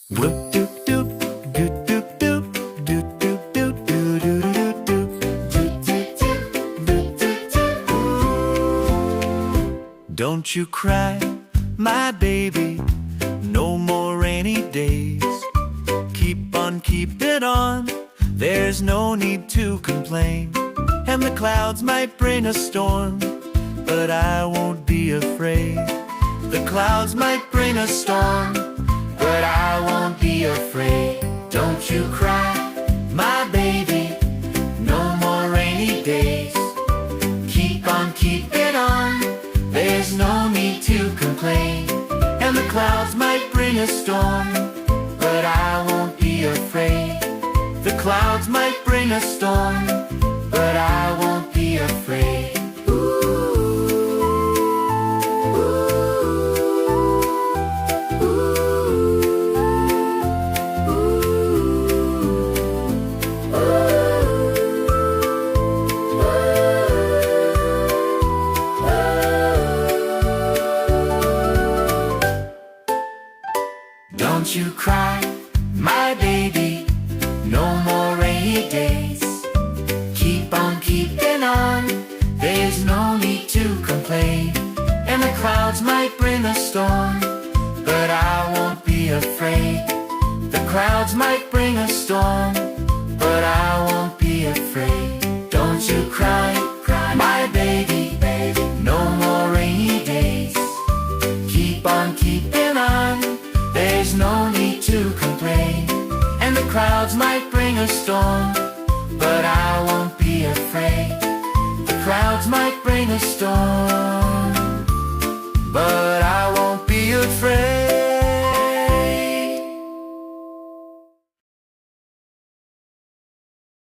Whoop doop doop, doop doop doop, doop doop doop, doo doo doo doop, doop doop doop, doop doop doop. Don't you cry, my baby, no more rainy days. Keep on keeping on, there's no need to complain. And the clouds might bring a storm, but I won't be afraid. The clouds might bring a storm, but I won't be afraid. Don't you cry, my baby, no more rainy days. Keep on keeping on, there's no need to complain. And the clouds might bring a storm, but I won't be afraid. The clouds might bring a storm, but I won't be afraid. Don't you cry, my baby, no more rainy days. Keep on keeping on, there's no need to complain. And the clouds might bring a storm, but I won't be afraid. The clouds might bring a storm, but I won't be afraid. Don't you cry, my baby, no more rainy days. Keep on keeping on, there's no need to complain. And the clouds might bring a storm, but I won't be afraid. The clouds might bring a storm, but I won't be afraid.